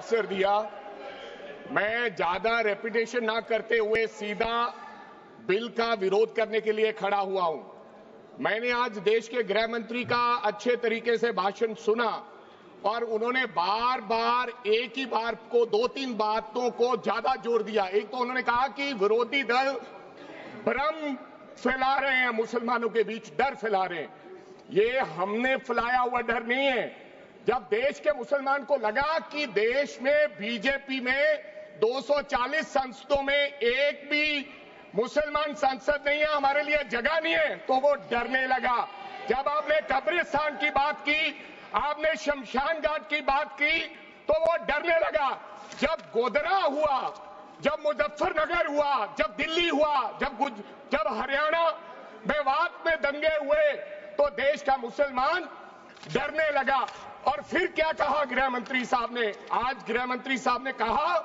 अवसर दिया, मैं ज्यादा रेपिटेशन ना करते हुए सीधा बिल का विरोध करने के लिए खड़ा हुआ हूं। मैंने आज देश के गृह मंत्री का अच्छे तरीके से भाषण सुना और उन्होंने बार बार एक ही बार को 2-3 बातों को ज्यादा जोर दिया। एक तो उन्होंने कहा कि विरोधी दल भ्रम फैला रहे हैं, मुसलमानों के बीच डर फैला रहे हैं। ये हमने फैलाया हुआ डर नहीं है। जब देश के मुसलमान को लगा कि देश में बीजेपी में 240 संसदों में एक भी मुसलमान सांसद नहीं है, हमारे लिए जगह नहीं है, तो वो डरने लगा। जब आपने कब्रिस्तान की बात की, आपने शमशान घाट की बात की, तो वो डरने लगा। जब गोधरा हुआ, जब मुजफ्फरनगर हुआ, जब दिल्ली हुआ, जब हरियाणा मेवात में दंगे हुए, तो देश का मुसलमान डरने लगा। और फिर क्या कहा गृह मंत्री साहब ने? आज गृह मंत्री साहब ने कहा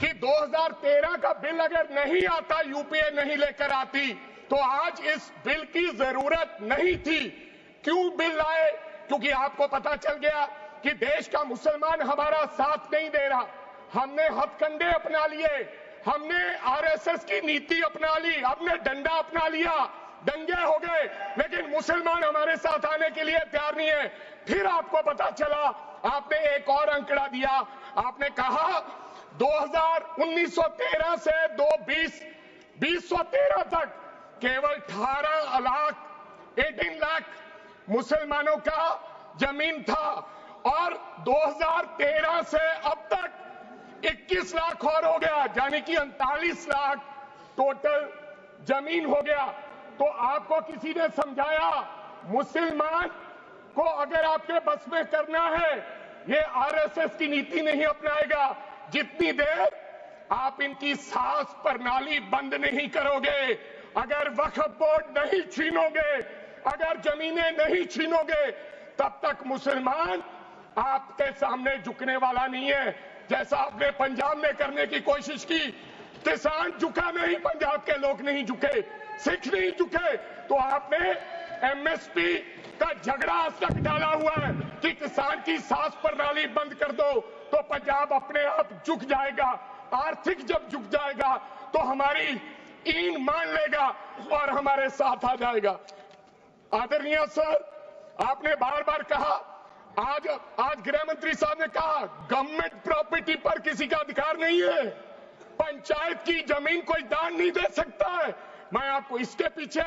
कि 2013 का बिल अगर नहीं आता, यूपीए नहीं लेकर आती, तो आज इस बिल की जरूरत नहीं थी। क्यों बिल लाए? क्योंकि आपको पता चल गया कि देश का मुसलमान हमारा साथ नहीं दे रहा। हमने हथकंडे अपना लिए, हमने आरएसएस की नीति अपना ली, हमने डंडा अपना लिया, दंगे हो गए, लेकिन मुसलमान हमारे साथ आने के लिए तैयार नहीं है। फिर आपको पता चला, आपने एक और आंकड़ा दिया, आपने कहा 1913 से 2013 तक केवल 18 लाख मुसलमानों का जमीन था और 2013 से अब तक 21 लाख और हो गया, यानी कि 39 लाख टोटल जमीन हो गया। तो आपको किसी ने समझाया, मुसलमान को अगर आपके बस में करना है, ये आरएसएस की नीति नहीं अपनाएगा जितनी देर आप इनकी सास प्रणाली बंद नहीं करोगे, अगर वक्फ बोर्ड नहीं छीनोगे, अगर जमीनें नहीं छीनोगे, तब तक मुसलमान आपके सामने झुकने वाला नहीं है। जैसा आपने पंजाब में करने की कोशिश की, किसान झुका नहीं, पंजाब के लोग नहीं झुके, सिख नहीं झुके, तो आपने एमएसपी का झगड़ा आज तक डाला हुआ है कि किसान की सास प्रणाली बंद कर दो तो पंजाब अपने आप झुक जाएगा। आर्थिक जब झुक जाएगा तो हमारी ईन मान लेगा और हमारे साथ आ जाएगा। आदरणीय सर, आपने बार बार कहा, आज गृह मंत्री साहब ने कहा गवर्नमेंट प्रॉपर्टी पर किसी का अधिकार नहीं है, पंचायत की जमीन कोई दान नहीं दे सकता है। मैं आपको इसके पीछे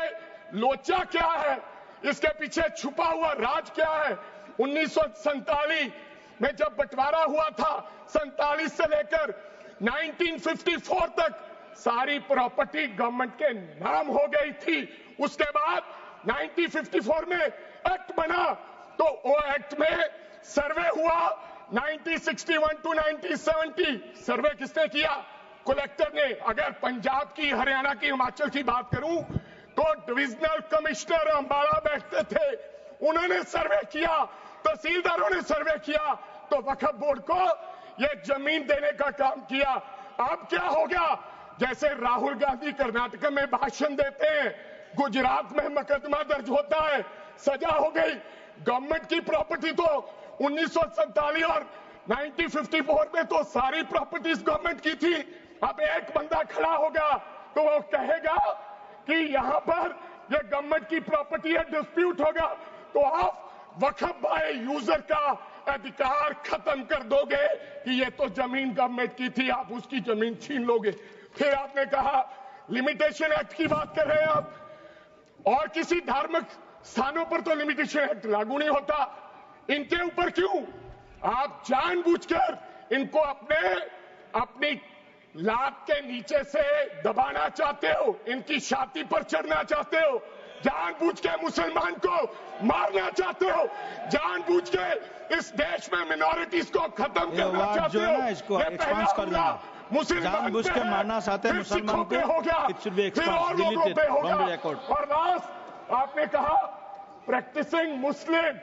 लोचा क्या है, इसके पीछे छुपा हुआ राज क्या है? 1947 में जब बंटवारा हुआ था, 47 से लेकर 1954 तक सारी प्रॉपर्टी गवर्नमेंट के नाम हो गई थी। उसके बाद 1954 में एक्ट बना, तो वो एक्ट में सर्वे हुआ 1961 टू 1970। सर्वे किसने किया? कलेक्टर ने। अगर पंजाब की, हरियाणा की, हिमाचल की बात करूं तो डिविजनल कमिश्नर अंबाला बैठते थे, उन्होंने सर्वे किया, तहसीलदारों ने सर्वे किया, तो वक्फ बोर्ड को ये जमीन देने का काम किया। अब क्या हो गया? जैसे राहुल गांधी कर्नाटक में भाषण देते हैं, गुजरात में मुकदमा दर्ज होता है, सजा हो गई। गवर्नमेंट की प्रॉपर्टी तो 1947 और 1954 में तो सारी प्रॉपर्टीज गवर्नमेंट की थी। अब एक बंदा खड़ा होगा तो वो कहेगा कि यहां पर ये गवर्नमेंट की प्रॉपर्टी है, डिस्प्यूट होगा, तो आप वक्फ बाय यूजर का अधिकार खत्म कर दोगे कि ये तो जमीन गवर्नमेंट की थी, आप उसकी जमीन छीन लोगे। फिर आपने कहा लिमिटेशन एक्ट की बात कर रहे हैं आप, और किसी धार्मिक स्थानों पर तो लिमिटेशन एक्ट लागू नहीं होता, इनके ऊपर क्यों? आप जानबूझकर इनको अपनी लात के नीचे से दबाना चाहते हो, इनकी छाती पर चढ़ना चाहते हो, जानबूझ के मुसलमान को मारना चाहते हो, जानबूझ के इस देश में मिनॉरिटीज को खत्म करना चाहते हो। इसको एक्सपांस कर देना, जानबूझ के मारना चाहते हैं मुसलमान को, फिर और लोगों पे होगा। और लास्ट आपने कहा प्रैक्टिसिंग मुस्लिम,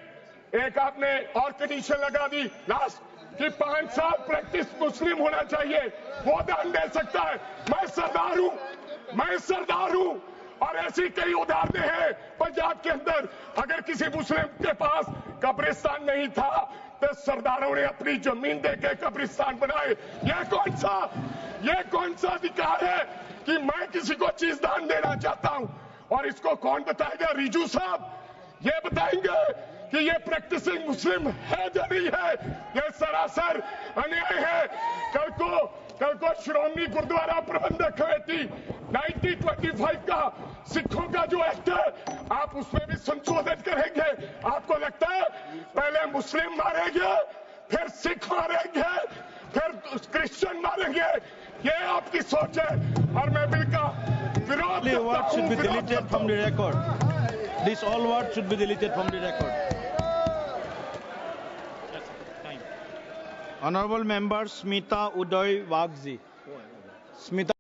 एक आपने और कंडीशन लगा दी लास्ट कि 5 साल प्रैक्टिस मुस्लिम होना चाहिए, वो दान दे सकता है। मैं सरदार हूं और ऐसी कई उदाहरणें हैं पंजाब के अंदर। अगर किसी मुस्लिम के पास कब्रिस्तान नहीं था, तो सरदारों ने अपनी जमीन देके कब्रिस्तान बनाए। ये कौन सा अधिकार है कि मैं किसी को चीज दान देना चाहता हूं? और इसको कौन बताएगा? रिजू साहब ये बताएंगे कि ये प्रैक्टिसिंग मुस्लिम है या नहीं है? ये सरासर अन्याय है। कल को श्रोमणी गुरुद्वारा प्रबंधक कमेटी 1925 का सिखों का जो एक्ट है, आप उसमें भी संशोधन करेंगे। आपको लगता है पहले मुस्लिम मारेंगे, फिर सिख मारेंगे, फिर क्रिश्चियन मारेंगे? ये आपकी सोच है और मैं बिल का विरोध करता words should be हूं। deleted from the record. These all words should be deleted from the record. Honorable Member Smita Uday Wagji. Smita